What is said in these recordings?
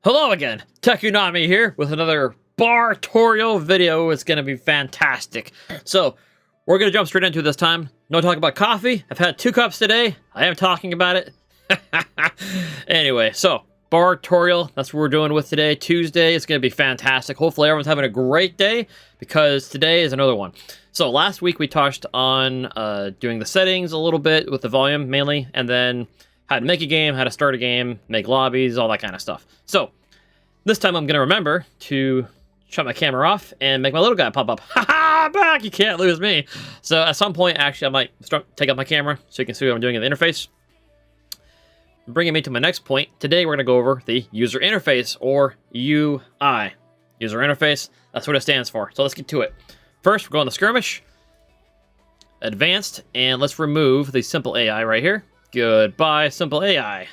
Hello again, Tekunami here with another bar-torial video. It's gonna be fantastic. So, we're gonna jump straight into it this time. No talk about coffee. I've had 2 cups today. I am talking about it. Anyway, so, bar-torial, that's what we're doing with today. Tuesday, it's gonna be fantastic. Hopefully everyone's having a great day, because today is another one. So, last week we touched on doing the settings a little bit with the volume, mainly, and then how to make a game, how to start a game, make lobbies, all that kind of stuff. So, this time I'm going to remember to shut my camera off and make my little guy pop up. Ha-ha! Back! You can't lose me! So, at some point, actually, I might take up my camera so you can see what I'm doing in the interface. Bringing me to my next point, today we're going to go over the user interface, or UI. User interface, that's what it stands for. So, let's get to it. First, we're going to skirmish, advanced, and let's remove the simple AI right here. Goodbye, simple AI.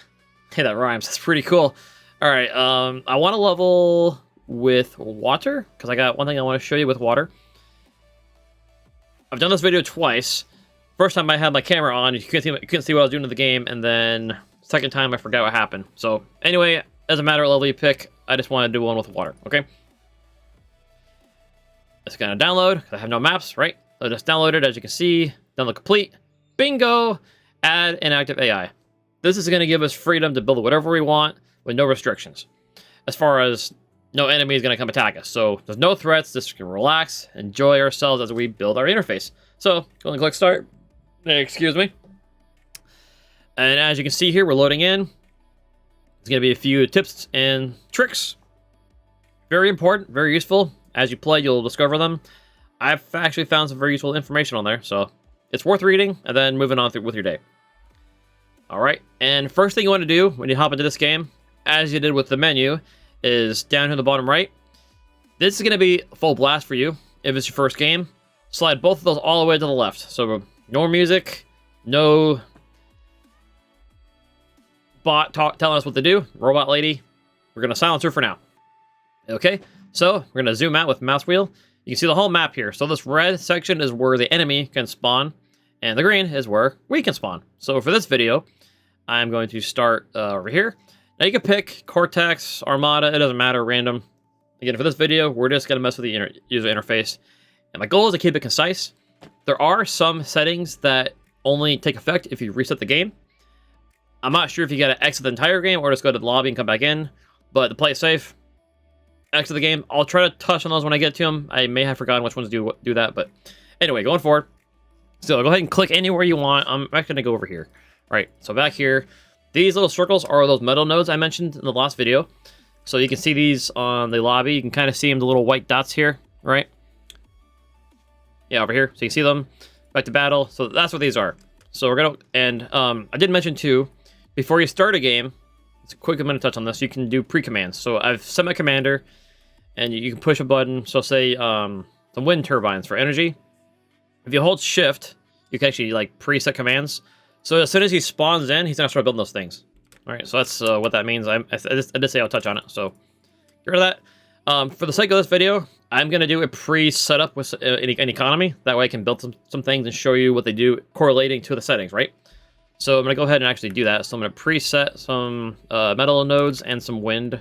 Hey, that rhymes. That's pretty cool. All right, I want to level with water, because I got one thing I want to show you with water. I've done this video twice. First time I had my camera on, you couldn't see what I was doing in the game, and then second time I forgot what happened. So anyway, doesn't matter what level you pick, I just want to do one with water, okay? It's going to download, because I have no maps, right? So just download it, as you can see, download complete. Bingo! Add an active AI. This is going to give us freedom to build whatever we want with no restrictions. As far as no enemy is going to come attack us. So there's no threats. Just can relax, enjoy ourselves as we build our interface. So go and click start. Excuse me. And as you can see here, we're loading in. There's going to be a few tips and tricks. Very important, very useful. As you play, you'll discover them. I've actually found some very useful information on there, so it's worth reading and then moving on with your day. All right, and first thing you want to do when you hop into this game, as you did with the menu, is down here in the bottom right. This is going to be full blast for you if it's your first game. Slide both of those all the way to the left. So no music, no bot telling us what to do. Robot lady, we're going to silence her for now. Okay, so we're going to zoom out with mouse wheel. You can see the whole map here. So this red section is where the enemy can spawn, and the green is where we can spawn. So for this video, I'm going to start over here. Now you can pick Cortex, Armada, it doesn't matter, random. Again, for this video, we're just going to mess with the user interface. And my goal is to keep it concise. There are some settings that only take effect if you reset the game. I'm not sure if you got to exit the entire game or just go to the lobby and come back in. But to play it safe, exit the game. I'll try to touch on those when I get to them. I may have forgotten which ones do that. But anyway, going forward. So go ahead and click anywhere you want. I'm actually going to go over here. All right, so back here. These little circles are those metal nodes I mentioned in the last video. So you can see these on the lobby. You can kind of see them, the little white dots here, right? Yeah, over here. So you can see them. Back to battle. So that's what these are. So we're going to... And I did mention, too, before you start a game, it's a quick minute touch on this, you can do pre-commands. So I've set my commander, and you can push a button. So say some wind turbines for energy. If you hold shift, you can actually like preset commands. So as soon as he spawns in, he's gonna start building those things. All right, so that's what that means. I did say I'll touch on it, so get rid of that. For the sake of this video, I'm gonna do a pre-setup with an economy. That way I can build some things and show you what they do correlating to the settings, right? So I'm gonna go ahead and actually do that. So I'm gonna preset some metal nodes and some wind.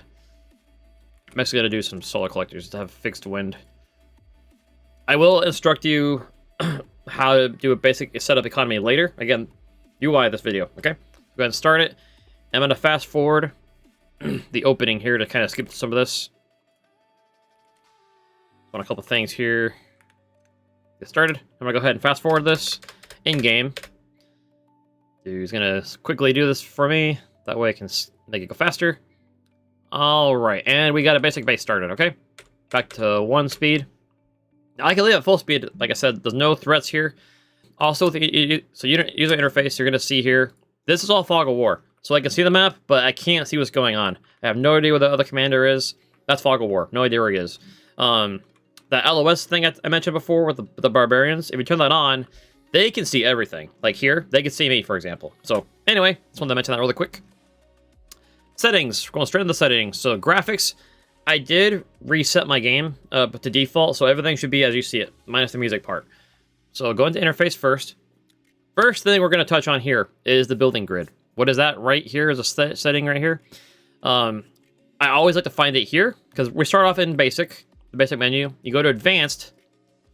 I'm actually gonna do some solar collectors to have fixed wind. I will instruct you how to do a basic setup economy later. Again, UI this video, okay? Go ahead and start it. I'm going to fast forward the opening here to kind of skip some of this. On a couple things here. Get started. I'm going to go ahead and fast forward this in-game. He's going to quickly do this for me. That way I can make it go faster. All right, and we got a basic base started, okay? Back to 1 speed. Now, I can leave it at full speed. Like I said, there's no threats here. Also, so user interface, you're going to see here, this is all Fog of War. So I can see the map, but I can't see what's going on. I have no idea where the other commander is. That's Fog of War. No idea where he is. That LOS thing I mentioned before with the barbarians, if you turn that on, they can see everything. Like here, they can see me, for example. So anyway, just wanted to mention that really quick. Settings. We're going straight into the settings. So graphics. I did reset my game to default, so everything should be as you see it, minus the music part. So go into interface first. First thing we're going to touch on here is the building grid. What is that right here is a setting right here. I always like to find it here, because we start off in basic, the basic menu. You go to advanced,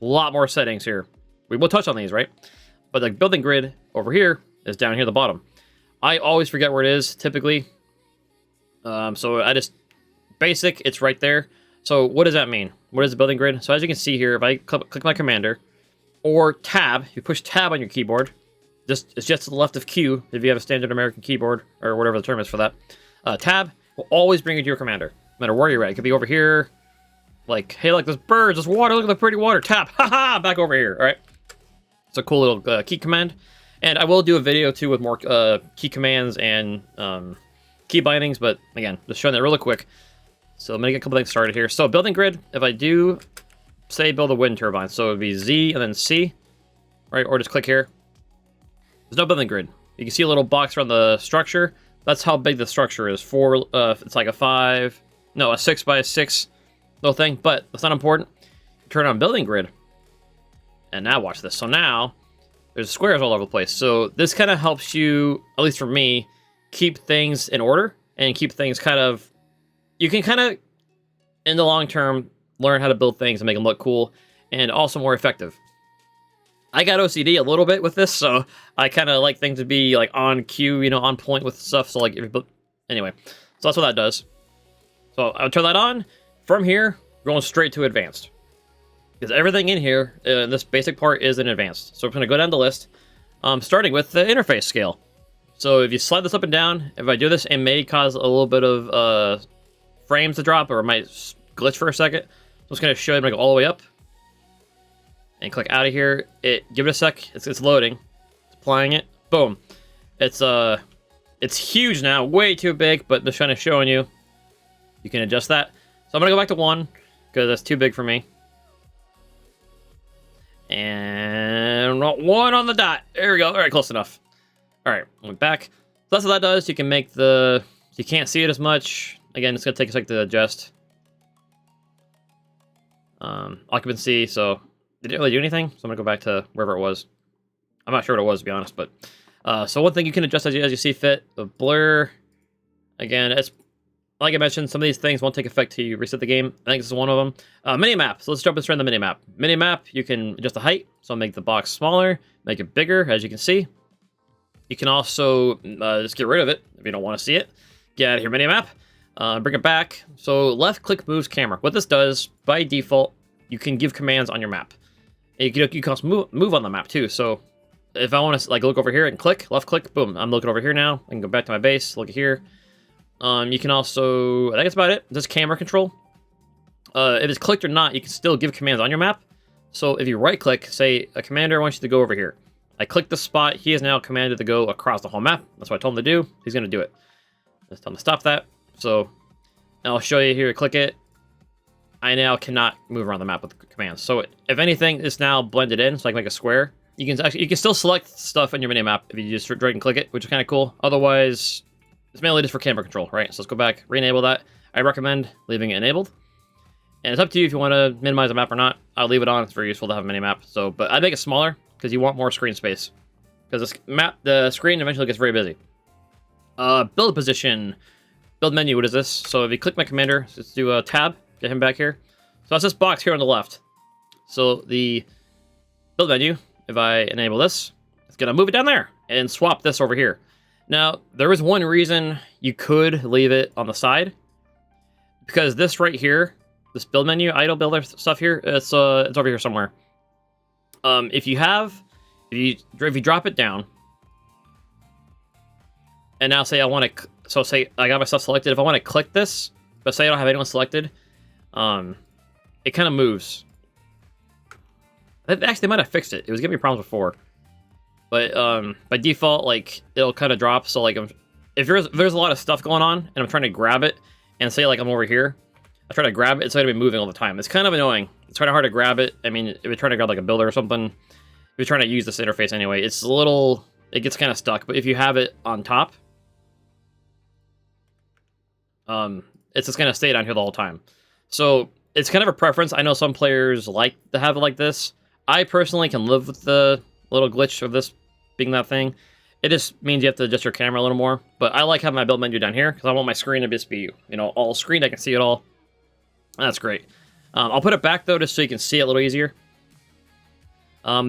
a lot more settings here. We will touch on these, right? But the building grid over here is down here at the bottom. I always forget where it is, typically. So I just, basic, it's right there. So what does that mean? What is the building grid? So as you can see here, if I click my commander, or tab, you push tab on your keyboard, it's just to the left of Q, if you have a standard American keyboard, or whatever the term is for that. Tab will always bring you to your commander, no matter where you're at. It could be over here, like, hey, like this bird, this water, look at the pretty water, tap, haha, back over here, all right? It's a cool little key command. And I will do a video, too, with more key commands and key bindings, but, again, just showing that really quick. So I'm going to get a couple things started here. So building grid, if I do, say, build a wind turbine, so it would be Z and then C, right? Or just click here. There's no building grid. You can see a little box around the structure. That's how big the structure is. It's like a 6 by 6 little thing, but that's not important. Turn on building grid. And now watch this. So now there's squares all over the place. So this kind of helps you, at least for me, keep things in order and keep things kind of, you can kind of, in the long term, learn how to build things and make them look cool and also more effective. I got OCD a little bit with this, so I kind of like things to be like on cue, you know, on point with stuff. So like, anyway, so that's what that does. So I'll turn that on. From here, we're going straight to advanced. Because everything in here, this basic part is in advanced. So I'm going to go down the list, starting with the interface scale. So if you slide this up and down, if I do this, it may cause a little bit of frames to drop, or it might glitch for a second. So I'm just going to show you, I'm going to go all the way up. And click out of here. Give it a sec. It's loading. It's applying it. Boom. It's huge now. Way too big, but just kind of showing you. You can adjust that. So I'm going to go back to 1, because that's too big for me. And 1 on the dot. There we go. All right, close enough. All right, went back. So that's what that does. You can make you can't see it as much. Again, it's going to take a sec to adjust. Occupancy, so it didn't really do anything. So I'm going to go back to wherever it was. I'm not sure what it was, to be honest, but so one thing you can adjust as you see fit. The blur, again, it's like I mentioned, some of these things won't take effect till you reset the game. I think this is one of them. Minimap. So let's jump straight into the minimap. Minimap, you can adjust the height. So make the box smaller, make it bigger, as you can see. You can also just get rid of it if you don't want to see it. Get out of here, minimap. Bring it back. So left click moves camera. What this does, by default, you can give commands on your map. You can also move on the map too. So if I want to like look over here and click, left click, boom, I'm looking over here now. I can go back to my base, look at here. You can also, I think that's about it. Just camera control. If it's clicked or not, you can still give commands on your map. So if you right click, say a commander wants you to go over here. I click the spot. He is now commanded to go across the whole map. That's what I told him to do. He's going to do it. Just tell him to stop that. So I'll show you here. Click it. I now cannot move around the map with commands. So if anything, it's now blended in, so I can make a square. You can still select stuff in your minimap if you just drag and click it, which is kind of cool. Otherwise, it's mainly just for camera control, right? So let's go back, re-enable that. I recommend leaving it enabled. And it's up to you if you want to minimize the map or not. I'll leave it on. It's very useful to have a minimap. So, but I'd make it smaller because you want more screen space. Because the screen eventually gets very busy. Build position. Build menu, what is this? So if you click my commander, let's do a tab. Get him back here. So that's this box here on the left. So the build menu, if I enable this, it's going to move it down there and swap this over here. Now, there is one reason you could leave it on the side. Because this right here, this build menu, idle builder stuff here, it's over here somewhere. If you drop it down, and now say I want to, so say I got my stuff selected. If I want to click this, but say I don't have anyone selected, it kind of moves. Actually, they might have fixed it. It was giving me problems before. But by default, like, it'll kind of drop. So like, if there's a lot of stuff going on, and I'm trying to grab it, and say like I'm over here, I try to grab it, it's going to be moving all the time. It's kind of annoying. It's kind of hard to grab it. I mean, if you're trying to grab like a builder or something, if you're trying to use this interface anyway, it gets kind of stuck. But if you have it on top, it's just going to stay down here the whole time. So it's kind of a preference. I know some players like to have it like this. I personally can live with the little glitch of this being that thing. It just means you have to adjust your camera a little more. But I like having my build menu down here because I want my screen to just be, you know, all screen. I can see it all. That's great. I'll put it back though, just so you can see it a little easier.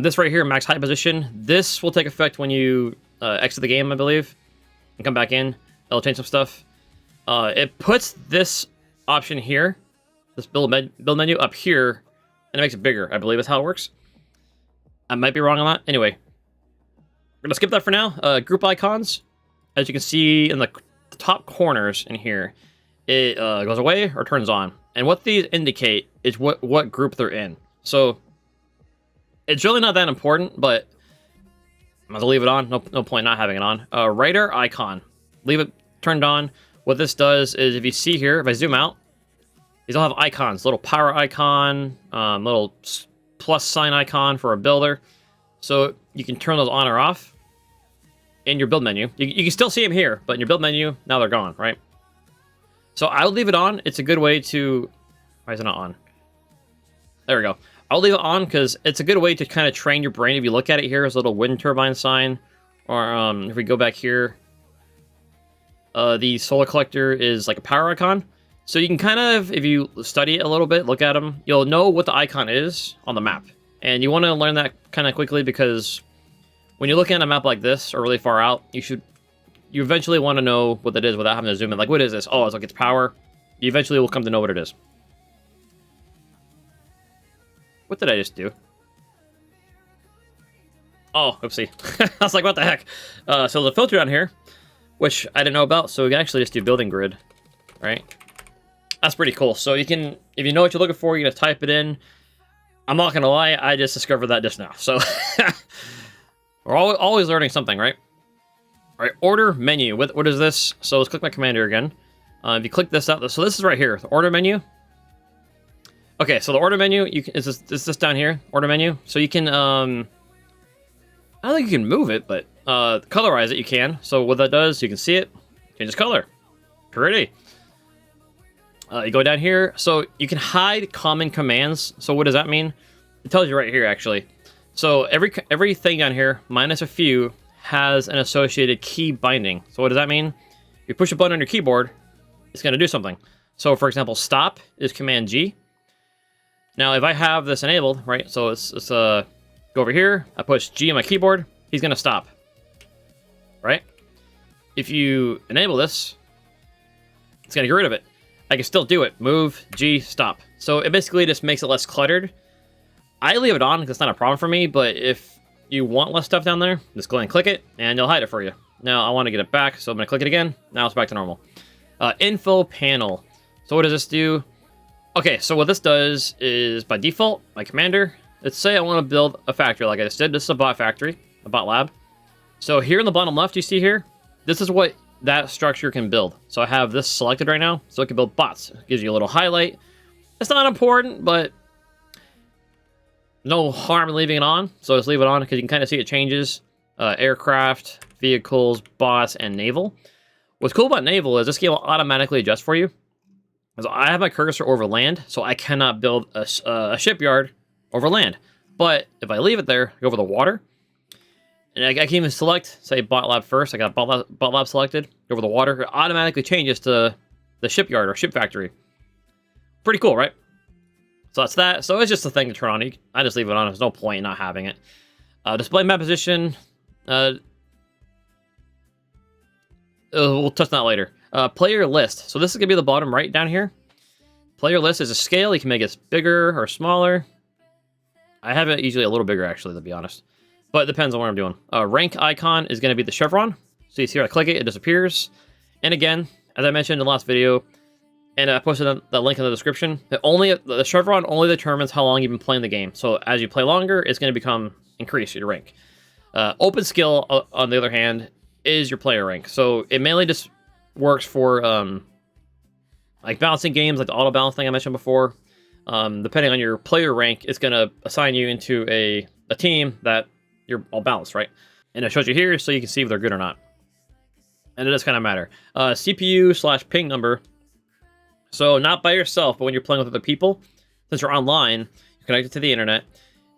This right here, max height position. This will take effect when you exit the game, I believe, and come back in. It'll change some stuff. It puts this option here, this build menu up here, and it makes it bigger. I believe that's how it works. I might be wrong on that. Anyway, we're gonna skip that for now. Group icons, as you can see in the top corners in here, it goes away or turns on. And what these indicate is what group they're in. So it's really not that important, but I'm gonna leave it on. No point not having it on. Writer icon, leave it turned on. What this does is, if you see here, if I zoom out, these all have icons. Little power icon, little plus sign icon for a builder. So you can turn those on or off in your build menu. You can still see them here, but in your build menu, now they're gone, right? So I'll leave it on. It's a good way to... Why is it not on? There we go. I'll leave it on because it's a good way to kind of train your brain. If you look at it here, there's a little wind turbine sign. Or if we go back here, the solar collector is like a power icon. So you can kind of, if you study it a little bit, look at them, you'll know what the icon is on the map. And you want to learn that kind of quickly because when you're looking at a map like this or really far out, you eventually want to know what that is without having to zoom in. Like, what is this? Oh, it's like it's power. You eventually will come to know what it is. What did I just do? Oh, oopsie. I was like, what the heck? So there's a filter down here, which I didn't know about. So we can actually just do building grid, right? That's pretty cool. So you can, if you know what you're looking for, you're gonna type it in. I'm not gonna lie, I just discovered that just now. So we're always learning something, right? All right, order menu. What is this? So let's click my commander again. If you click this out, so this is right here, the order menu. Okay, so the order menu, is this down here? Order menu. So you can, I don't think you can move it, but colorize it you can. So what that does, you can see it, changes color. Pretty. You go down here, so you can hide common commands. So what does that mean? It tells you right here, actually. So everything down here, minus a few, has an associated key binding. So what does that mean? If you push a button on your keyboard, it's going to do something. So for example, stop is Command G. Now if I have this enabled, right? So it's go over here, I push G on my keyboard, he's going to stop, right? If you enable this, it's going to get rid of it. I can still do it. Move, G, stop. So it basically just makes it less cluttered. I leave it on because it's not a problem for me, but if you want less stuff down there, just go ahead and click it, and it'll hide it for you. Now, I want to get it back, so I'm going to click it again. Now it's back to normal. Info panel. So what does this do? Okay, so what this does is, by default, my commander, let's say I want to build a factory like I just did. This is a bot factory, a bot lab. So here in the bottom left, you see here, this is what that structure can build. So I have this selected right now, so it can build bots. It gives you a little highlight. It's not important, but no harm in leaving it on. So just leave it on because you can kind of see it changes. Aircraft, vehicles, bots, and naval. What's cool about naval is this game will automatically adjust for you. So I have my cursor over land, so I cannot build a shipyard over land. But if I leave it there, go over the water, and I can even select, say, bot lab first. I got bot lab selected. Go over the water. It automatically changes to the shipyard or ship factory. Pretty cool, right? So that's that. So it's just a thing to turn on. I just leave it on. There's no point in not having it. Display map position. We'll touch on that later. Player list. So this is going to be the bottom right down here. Player list is a scale. You can make it bigger or smaller. I have it usually a little bigger, actually, to be honest. But it depends on what I'm doing. Rank icon is going to be the chevron. So you see here, I click it, it disappears. And again, as I mentioned in the last video, and I posted that link in the description, the chevron only determines how long you've been playing the game. So as you play longer, it's going to increase your rank. Open skill, on the other hand, is your player rank. So it mainly just works for like balancing games, like the auto balance thing I mentioned before. Depending on your player rank, it's going to assign you into a team that you're all balanced, right? And it shows you here so you can see if they're good or not. And it does kind of matter. CPU/ping number. So not by yourself, but when you're playing with other people, since you're online, you're connected to the internet.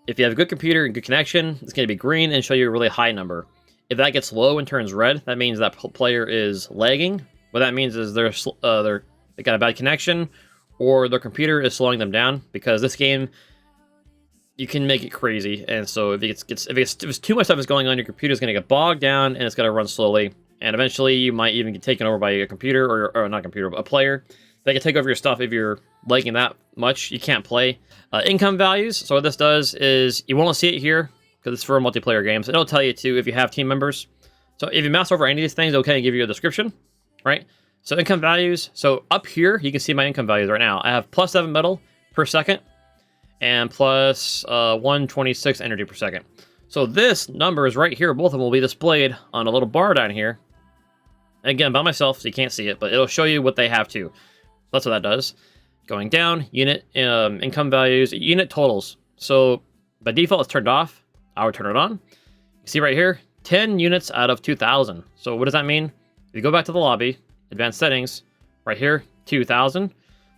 If you have a good computer and good connection, it's going to be green and show you a really high number. If that gets low and turns red, that means that player is lagging. What that means is they got a bad connection, or their computer is slowing them down, because this game, you can make it crazy. And so if it's too much stuff is going on, your computer's going to get bogged down and it's going to run slowly. And eventually you might even get taken over by a computer, or not computer, but a player. They can take over your stuff if you're lagging that much. You can't play. Income values. So what this does is, you won't see it here because it's for multiplayer games. It'll tell you to if you have team members. So if you mouse over any of these things, it'll kind of give you a description, right? So income values. So up here, you can see my income values right now. I have plus 7 metal per second and plus 126 energy per second. So this number is right here. Both of them will be displayed on a little bar down here. Again, by myself, so you can't see it, but it'll show you what they have too. That's what that does. Going down, unit income values, unit totals. So by default, it's turned off. I would turn it on. You see right here, 10 units out of 2,000. So what does that mean? If you go back to the lobby, advanced settings, right here, 2,000.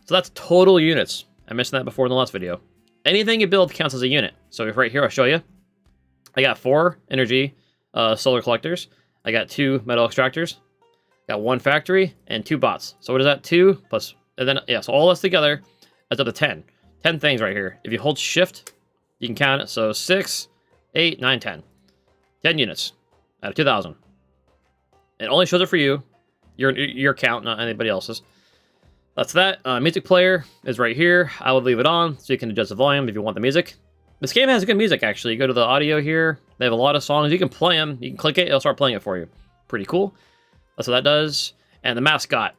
So that's total units. I mentioned that before in the last video. Anything you build counts as a unit. So if right here, I'll show you. I got 4 energy solar collectors. I got 2 metal extractors. Got 1 factory and 2 bots. So what is that? 2 plus, and then, yeah, so all this together adds up to 10. 10 things right here. If you hold shift, you can count it. So 6, 8, 9, 10. 10 units out of 2,000. It only shows it for you. Your count, not anybody else's. That's that. Music player is right here. I will leave it on so you can adjust the volume if you want the music. This game has good music, actually. You go to the audio here. They have a lot of songs. You can play them. You can click it. It'll start playing it for you. Pretty cool. That's what that does. And the mascot.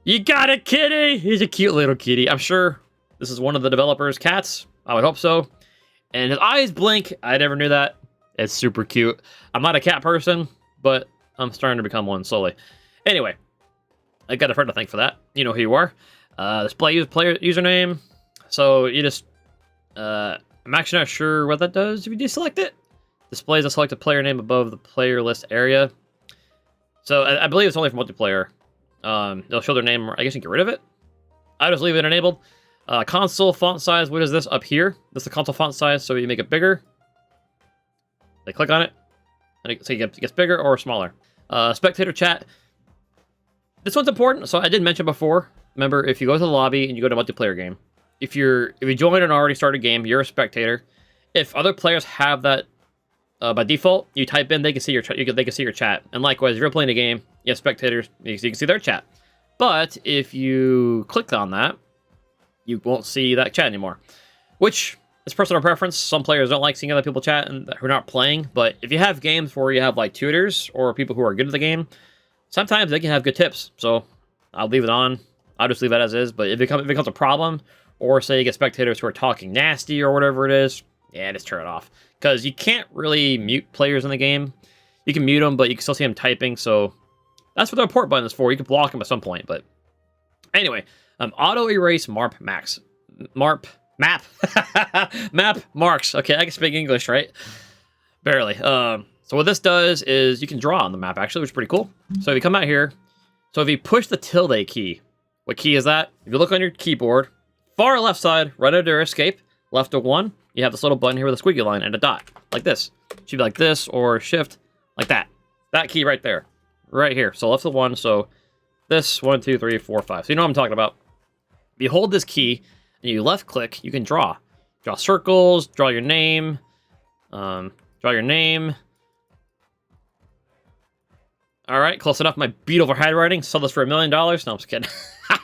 You got it, kitty! He's a cute little kitty. I'm sure this is one of the developers' cats. I would hope so. And his eyes blink. I never knew that. It's super cute. I'm not a cat person, but I'm starting to become one slowly. Anyway, I got a friend to thank for that. You know who you are. Display player username. So you just... I'm actually not sure what that does if you deselect it. Displays a selected player name above the player list area. So I believe it's only for multiplayer. They'll show their name. I guess you can get rid of it. I just leave it enabled. Console font size. What is this up here? This is the console font size. So you make it bigger. They click on it. And so it gets bigger or smaller. Spectator chat. This one's important. So I did mention before. Remember, if you go to the lobby and you go to multiplayer game, if you join an already started game, you're a spectator. If other players have that by default, you type in, they can see your they can see your chat. And likewise, if you're playing a game, you have spectators, you can see their chat. But if you click on that, you won't see that chat anymore, which is personal preference. Some players don't like seeing other people chat and who are not playing. But if you have games where you have like tutors or people who are good at the game, sometimes they can have good tips. So I'll leave it on. I'll just leave it as is. But if it becomes a problem, or say you get spectators who are talking nasty or whatever it is, yeah, just turn it off. Because you can't really mute players in the game. You can mute them, but you can still see them typing. So that's what the report button is for. You can block them at some point. But anyway, auto erase map max. Map marks. Okay, I can speak English, right? Barely. So what this does is you can draw on the map, actually, which is pretty cool. So if you come out here, so if you push the tilde key, what key is that? If you look on your keyboard, far left side, right under escape, left of 1, you have this little button here with a squiggly line and a dot, like this. It should be like this, or shift, like that. That key right there, right here. So left of 1, so this, 1, 2, 3, 4, 5. So you know what I'm talking about. If you hold this key and you left click, you can draw. Draw circles, draw your name, draw your name. All right, close enough. My beautiful handwriting. Sell this for $1 million. No, I'm just kidding.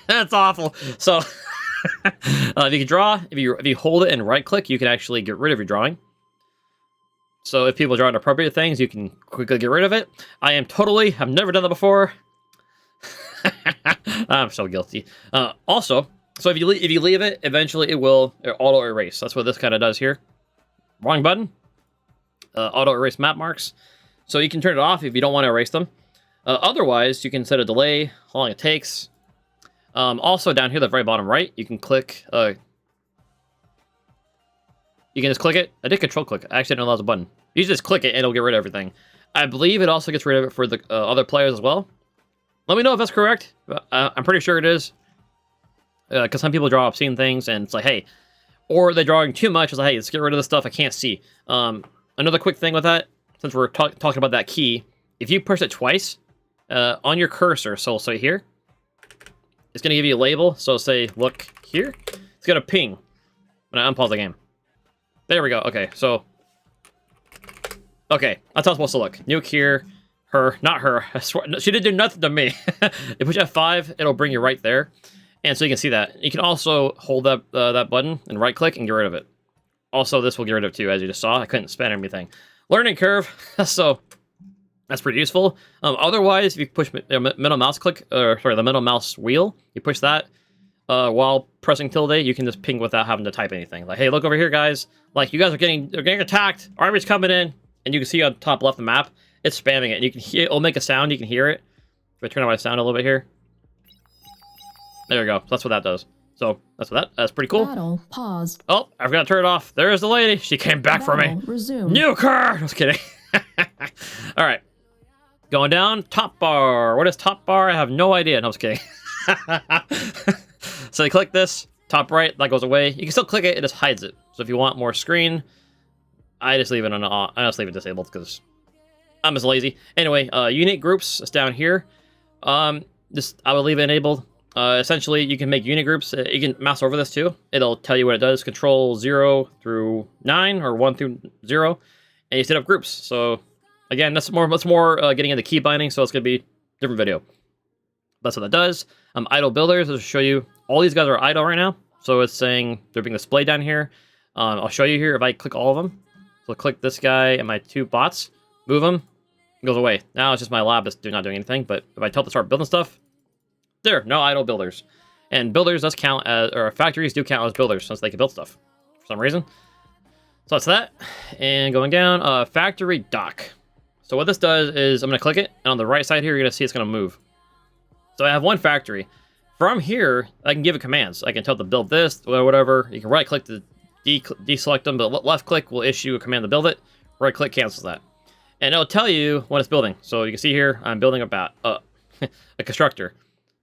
That's awful. So if you can draw, if you hold it and right click, you can actually get rid of your drawing. So if people draw inappropriate things, you can quickly get rid of it. I've never done that before. I'm so guilty. Also, so if you leave it, eventually it will auto erase. That's what this kind of does here. Wrong button. Auto erase map marks. So you can turn it off if you don't want to erase them. Otherwise, you can set a delay, how long it takes. Also, down here, the very bottom right, you can click. You can just click it. I did control click. I actually didn't allow the button. You just click it, and it'll get rid of everything. I believe it also gets rid of it for the other players as well. Let me know if that's correct. I'm pretty sure it is. Because some people draw obscene things, and it's like, hey. Or they're drawing too much. It's like, hey, let's get rid of this stuff I can't see. Another quick thing with that. since we're talking about that key, if you push it twice on your cursor, so say here, it's going to give you a label. So say, look here. It's going to ping when I unpause the game. There we go. Okay, so... Okay, that's how it's supposed to look. Nuke here. Her. Not her. I swear, she didn't do nothing to me. If you push F5, it'll bring you right there. And so you can see that. You can also hold up that button and right-click and get rid of it. Also, this will get rid of too, as you just saw. I couldn't spam anything. Learning curve. So... That's pretty useful. Otherwise, if you push middle mouse click, or sorry, the middle mouse wheel, you push that while pressing tilde, you can just ping without having to type anything. Like, hey, look over here, guys. Like, you guys are getting attacked. Army's coming in, and you can see on top left of the map, it's spamming it. And you can hear it'll make a sound. You can hear it. If I turn on my sound a little bit here, there you go. So that's what that does. So that's pretty cool. Battle paused. Oh, I forgot to turn it off. There's the lady. She came back for me. Resumed. Nuke her. Just kidding. All right. Going down, top bar. What is top bar? I have no idea. No, I was kidding. So you click this, top right, that goes away. You can still click it, it just hides it. So if you want more screen, I just leave it on. I just leave it disabled because I'm just lazy. Anyway, unit groups is down here. I would leave it enabled. Essentially, you can make unit groups. You can mouse over this too. It'll tell you what it does. Control 0 through 9 or 1 through 0, and you set up groups. So. Again, that's more getting into key binding, so it's going to be a different video. That's what that does. Idle builders, I'll show you. All these guys are idle right now, so it's saying they're being displayed down here. I'll show you here if I click all of them. So click this guy and my 2 bots, move them, it goes away. Now it's just my lab that's not doing anything, but if I tell it to start building stuff, there, no idle builders. And builders does count as, or factories do count as builders since they can build stuff for some reason. So that's that. And going down, factory dock. So what this does is I'm going to click it, and on the right side here, you're going to see it's going to move. So I have one factory. From here, I can give it commands. I can tell it to build this, or whatever. You can right-click to deselect them, but left-click will issue a command to build it. Right-click cancels that. And it'll tell you what it's building. So you can see here, I'm building a constructor.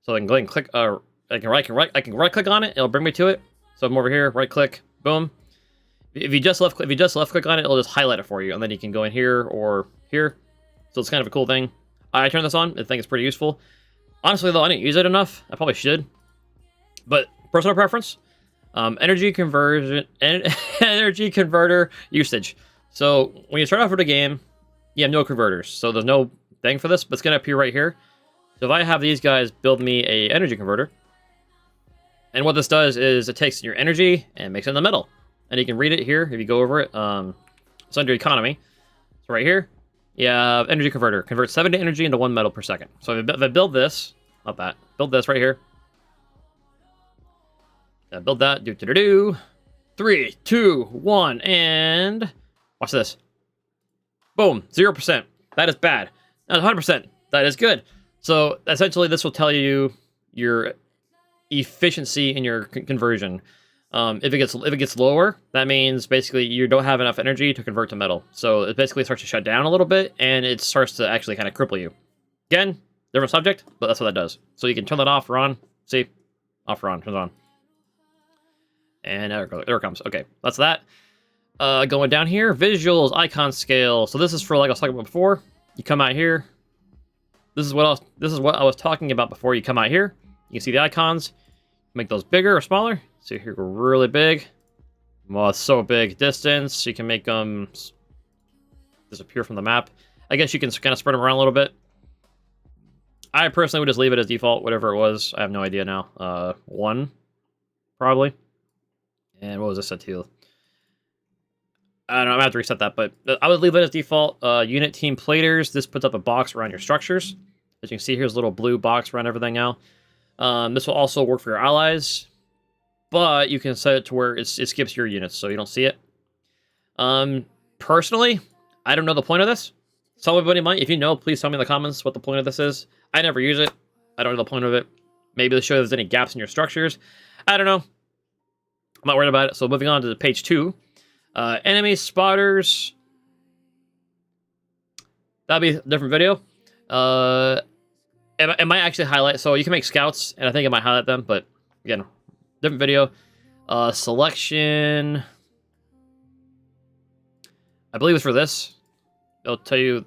So I can go ahead and click, I can right-click on it, it'll bring me to it. So I'm over here, right-click, boom. If you just left-click on it, it'll just highlight it for you, and then you can go in here or here. So it's kind of a cool thing. I turned this on. I think it's pretty useful. Honestly, though, I didn't use it enough. I probably should. But personal preference, energy converter usage. So when you start off with a game, you have no converters. So there's no thing for this, but it's going to appear right here. So if I have these guys build me a energy converter, and what this does is it takes your energy and makes it in the middle. And you can read it here if you go over it. It's under economy. So right here, yeah, energy converter. Converts 70 energy into 1 metal per second. So if I build this, not that, build this right here. Build that, do. 3, 2, 1, and watch this. Boom, 0%. That is bad. That's 100%. That is good. So essentially, this will tell you your efficiency in your conversion. If it gets lower, that means basically you don't have enough energy to convert to metal. So it basically starts to shut down a little bit, and it starts to actually kind of cripple you. Again, different subject, but that's what that does. So you can turn that off or on. See? Off or on. Turns on. And there it comes. Okay, that's that. Going down here, visuals, icon scale. So this is for, like I was talking about before. You come out here. This is what I was talking about before. You come out here. You can see the icons. Make those bigger or smaller. So here go really big. Well, it's so big. Distance. You can make them disappear from the map. I guess you can kind of spread them around a little bit. I personally would just leave it as default, whatever it was. I have no idea now. 1, probably. And what was this set to? I don't know. I'm gonna have to reset that, but I would leave it as default. Unit team platers. This puts up a box around your structures. As you can see, here's a little blue box around everything now. This will also work for your allies, but you can set it to where it skips your units, so you don't see it. Personally, I don't know the point of this. Somebody might. If you know, please tell me in the comments what the point of this is. I never use it. I don't know the point of it. Maybe to show if there's any gaps in your structures. I don't know. I'm not worried about it. So moving on to page 2. Enemy spotters. That'd be a different video. It might actually highlight. So you can make scouts, and I think it might highlight them. But again, different video. Selection. I believe it's for this. It'll tell you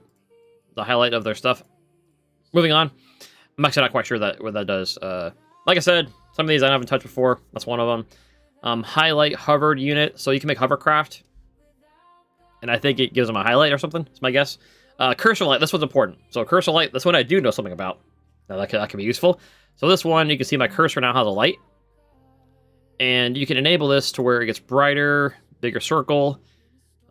the highlight of their stuff. Moving on. I'm actually not quite sure what that does. Like I said, some of these I haven't touched before. That's one of them. Highlight hovered unit. So you can make hovercraft. And I think it gives them a highlight or something. That's my guess. Cursor light. This one's important. So cursor light, that's what I do know something about. Now that can be useful. So this one, you can see my cursor now has a light. And you can enable this to where it gets brighter, bigger circle.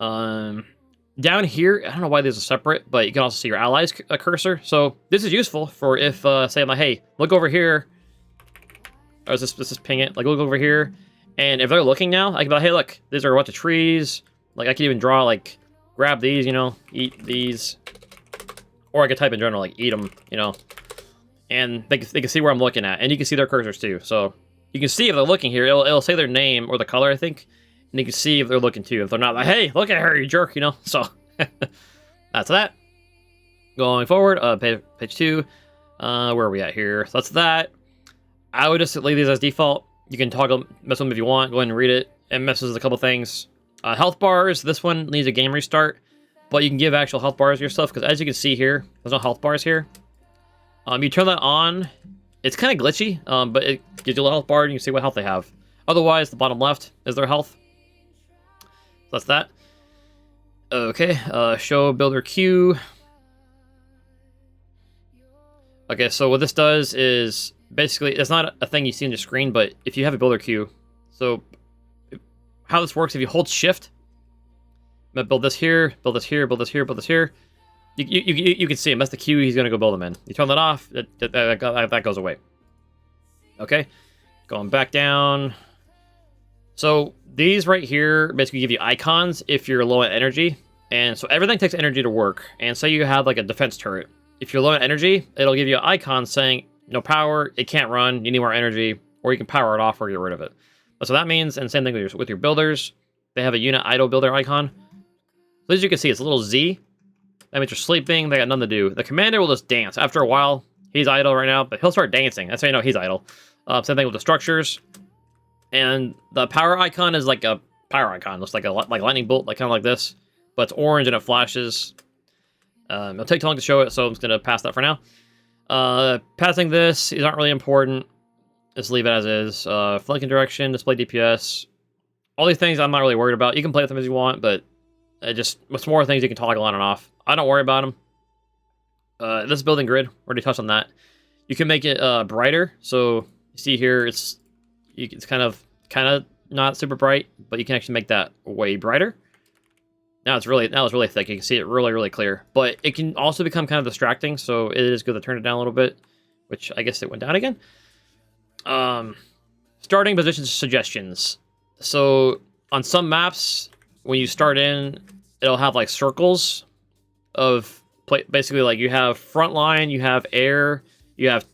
Down here, I don't know why these are separate, but you can also see your allies' cursor. So this is useful for if, say I'm like, hey, look over here. Or let's just ping it. Like, look over here. And if they're looking now, I can be like, hey, look, these are a bunch of trees. Like, I can even draw, like, grab these, you know, eat these. Or I could type in general, like, eat them, you know. And they can see where I'm looking at. And you can see their cursors, too. So you can see if they're looking here. It'll say their name or the color, I think. And you can see if they're looking, too. If they're not, like, hey, look at her, you jerk, you know. So that's that. Going forward, page 2. Where are we at here? So that's that. I would just leave these as default. You can toggle, mess with them if you want. Go ahead and read it. It messes with a couple things. Health bars. This one needs a game restart. But you can give actual health bars to yourself. Because as you can see here, there's no health bars here. You turn that on. It's kind of glitchy. But it gives you a little health bar and you can see what health they have. Otherwise, the bottom left is their health. So that's that. Okay. Show builder queue. Okay, so what this does is... Basically, it's not a thing you see on your screen, but if you have a builder queue, so how this works, if you hold shift, I'm gonna build this here, build this here, build this here, build this here, you can see him. That's the queue he's going to go build them in. You turn that off, that goes away. Okay, going back down. So these right here basically give you icons if you're low on energy, and so everything takes energy to work. And say you have like a defense turret. If you're low on energy, it'll give you an icon saying, no power, it can't run, you need more energy, or you can power it off or get rid of it. So that means, and same thing with your builders, they have a unit idle builder icon. So as you can see, it's a little Z. That means you're sleeping, they got nothing to do. The commander will just dance. After a while, he's idle right now, but he'll start dancing. That's how you know he's idle. Same thing with the structures. And the power icon is like a power icon. Looks like a lightning bolt, like kind of like this. But it's orange and it flashes. It'll take too long to show it, so I'm just going to pass that for now. Passing this is not really important. Just leave it as is. Flanking direction, display DPS. All these things I'm not really worried about. You can play with them as you want, but with more things you can toggle on and off. I don't worry about them. This building grid, already touched on that. You can make it brighter. So you see here, it's kind of not super bright, but you can actually make that way brighter. Now it's really thick. You can see it really clear. But it can also become kind of distracting, so it is good to turn it down a little bit, which I guess it went down again. Starting position suggestions. So on some maps, when you start in, it'll have like circles of basically like you have front line, you have air, you have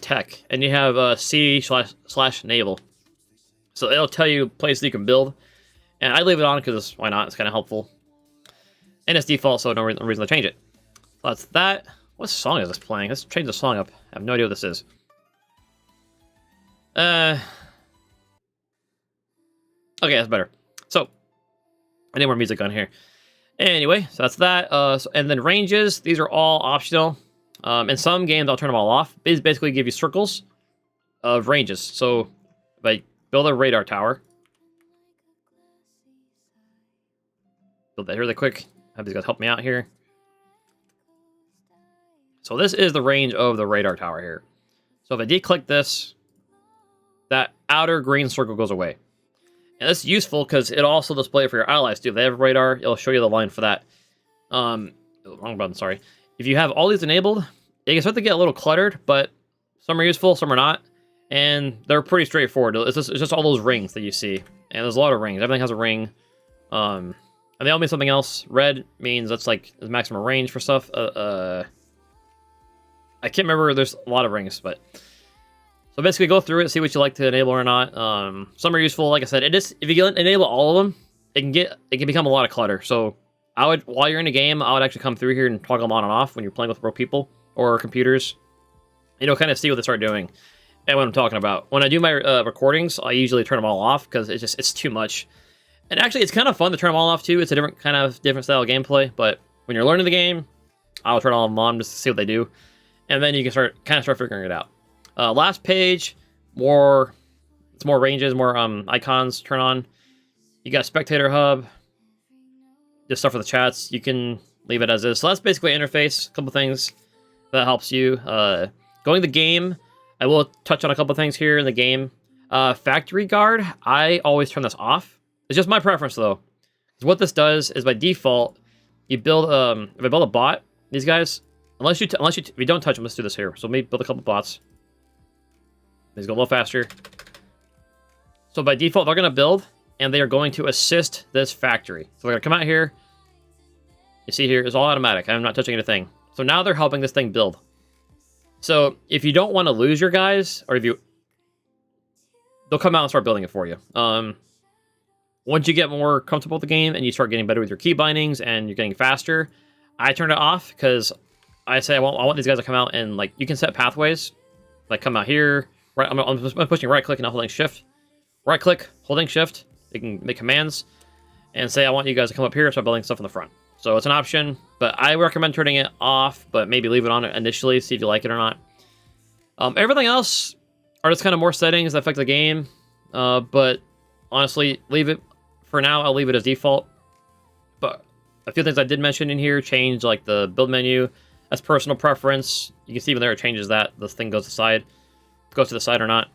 tech, and you have C/naval. So it'll tell you places you can build, and I leave it on because why not? It's kind of helpful. And it's default, so no reason to change it. So that's that. What song is this playing? Let's change the song up. I have no idea what this is. Okay, that's better. So, I need more music on here. Anyway, so that's that. And then ranges, these are all optional. In some games, I'll turn them all off. These basically give you circles of ranges. So, if I build a radar tower. Build that here really quick. Have these guys help me out here. So this is the range of the radar tower here. So if I declick this, that outer green circle goes away. And that's useful because it'll also display it for your allies too. If they have radar, it'll show you the line for that. Wrong button, sorry. If you have all these enabled, it can start to get a little cluttered, but some are useful, some are not. And they're pretty straightforward. It's just all those rings that you see. And there's a lot of rings. Everything has a ring. And they all mean something else. Red means that's like the maximum range for stuff. I can't remember. There's a lot of rings, but so basically go through it, see what you like to enable or not. Some are useful. Like I said, if you enable all of them, it can become a lot of clutter. So I would, while you're in a game, I would actually come through here and toggle them on and off when you're playing with real people or computers. You know, kind of see what they start doing and what I'm talking about. When I do my recordings, I usually turn them all off because it's too much. And actually, it's kind of fun to turn them all off too. It's a different style of gameplay, but when you're learning the game, I'll turn on them just to see what they do, and then you can start figuring it out. Last page, it's more ranges, more icons turn on. You got Spectator Hub, just stuff for the chats. You can leave it as is. So that's basically interface. A couple things that helps you. Going the game, I will touch on a couple things here in the game. Factory Guard, I always turn this off. It's just my preference though. What this does is by default, you build if I build a bot, these guys, if you don't touch them, let's do this here. So let me build a couple bots. These go a little faster. So by default, they're gonna build, and they are going to assist this factory. So they're gonna come out here. You see here, it's all automatic. I'm not touching anything. So now they're helping this thing build. So if you don't want to lose your guys, or they'll come out and start building it for you. Once you get more comfortable with the game and you start getting better with your key bindings and you're getting faster, I turn it off because I say I want these guys to come out and like you can set pathways, like come out here. Right, I'm pushing right click and I'm holding shift. Right click, holding shift. You can make commands and say I want you guys to come up here and start building stuff in the front. So it's an option, but I recommend turning it off, but maybe leave it on initially, see if you like it or not. Everything else are just kind of more settings that affect the game, but honestly, leave it for now. I'll leave it as default. But a few things I did mention in here change, like the build menu. That's personal preference. You can see even there it changes that. This thing goes to the side or not.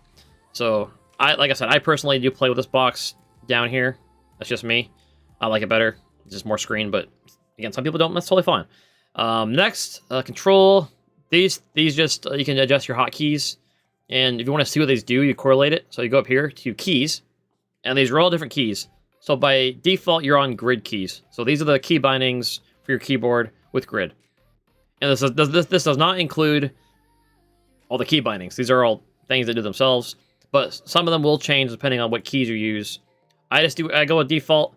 So like I said, I personally do play with this box down here. That's just me. I like it better. It's just more screen, but again, some people don't. That's totally fine. Next, control. These just you can adjust your hotkeys, and if you want to see what these do, you correlate it. So you go up here to keys, and these are all different keys. So by default, you're on grid keys. So these are the key bindings for your keyboard with grid. And this does not include all the key bindings. These are all things that do themselves, but some of them will change depending on what keys you use. I go with default.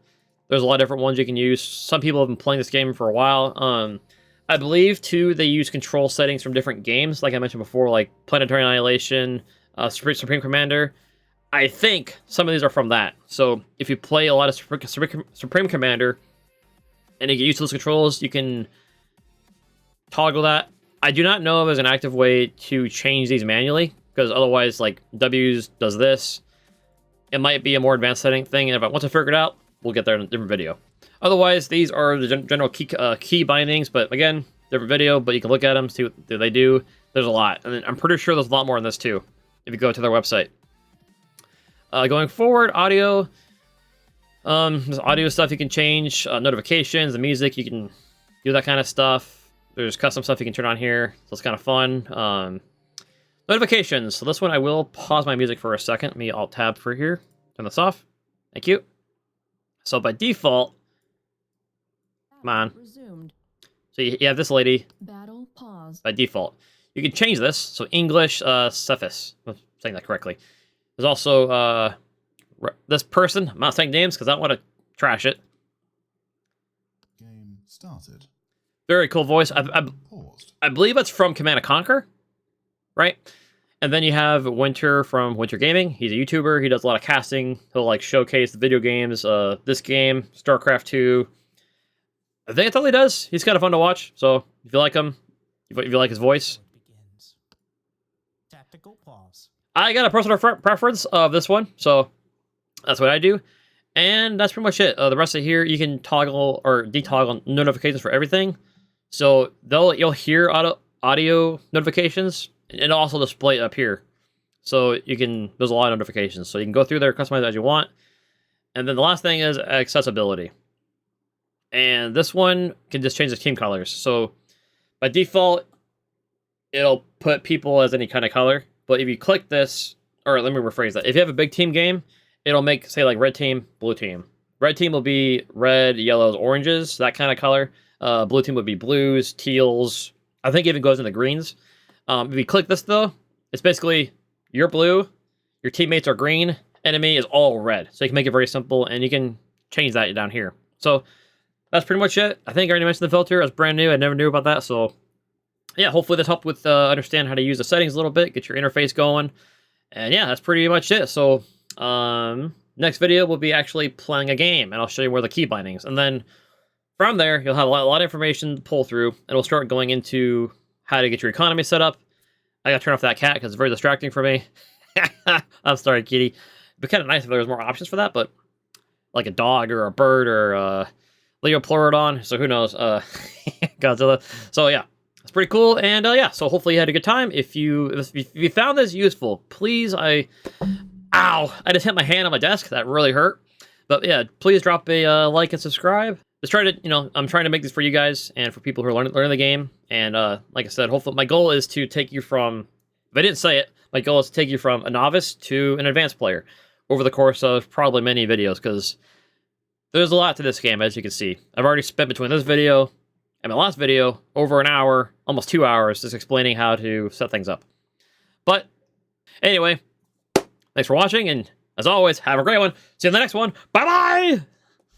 There's a lot of different ones you can use. Some people have been playing this game for a while. I believe, too, they use control settings from different games, like I mentioned before, like Planetary Annihilation, Supreme Commander. I think some of these are from that. So if you play a lot of Supreme Commander and you get used to those controls, you can toggle that. I do not know if there's an active way to change these manually, because otherwise, like, W's does this. It might be a more advanced setting thing, and once I figure it out, we'll get there in a different video. Otherwise, these are the general key bindings, but again, different video, but you can look at them, see what they do. There's a lot, and I'm pretty sure there's a lot more in this too, if you go to their website. Going forward, audio. There's audio stuff you can change, notifications, the music, you can do that kind of stuff. There's custom stuff you can turn on here, so it's kind of fun. Notifications. So this one, I will pause my music for a second. Let me Alt-Tab for here. Turn this off. Thank you. So by default, come on. Resumed. So you have this lady. Battle pause. By default. You can change this. So English, Cephas. I'm saying that correctly. There's also this person. I'm not saying names because I don't want to trash it. Game started. Very cool voice. I believe it's from Command & Conquer, right? And then you have Winter from Winter Gaming. He's a YouTuber. He does a lot of casting. He'll like showcase the video games. This game, StarCraft 2. I think that's all he does. He's kind of fun to watch. So if you like him, if you like his voice. Tactical pause. I got a personal preference of this one, so that's what I do. And that's pretty much it. The rest of here, you can toggle or detoggle notifications for everything. So you'll hear audio notifications, and it'll also display up here. So there's a lot of notifications. So you can go through there, customize it as you want. And then the last thing is accessibility. And this one can just change the team colors. So by default, it'll put people as any kind of color. But if you click this, or let me rephrase that. If you have a big team game, it'll make, say, like red team, blue team. Red team will be red, yellows, oranges, that kind of color. Blue team would be blues, teals. I think it even goes into greens. If you click this, though, it's basically you're blue, your teammates are green, enemy is all red. So you can make it very simple, and you can change that down here. So that's pretty much it. I think I already mentioned the filter. It's brand new. I never knew about that. So yeah, hopefully this helped with understand how to use the settings a little bit, get your interface going. And yeah, that's pretty much it. So next video will be actually playing a game, and I'll show you where the key bindings. And then from there, you'll have a lot of information to pull through, and we'll start going into how to get your economy set up. I gotta turn off that cat because it's very distracting for me. I'm sorry, kitty. It'd be kind of nice if there was more options for that, but like a dog or a bird or a Leopleurodon, so who knows? Godzilla. So yeah, it's pretty cool, and yeah, so hopefully you had a good time. If you found this useful, please, ow, I just hit my hand on my desk. That really hurt. But yeah, please drop a like and subscribe. Just try to, I'm trying to make this for you guys and for people who are learning the game. And like I said, hopefully my goal is to take you from, if I didn't say it, my goal is to take you from a novice to an advanced player over the course of probably many videos, because there's a lot to this game, as you can see. I've already spent between this video and my last video over an hour, almost 2 hours, just explaining how to set things up. But anyway, thanks for watching, and as always, have a great one. See you in the next one. Bye-bye!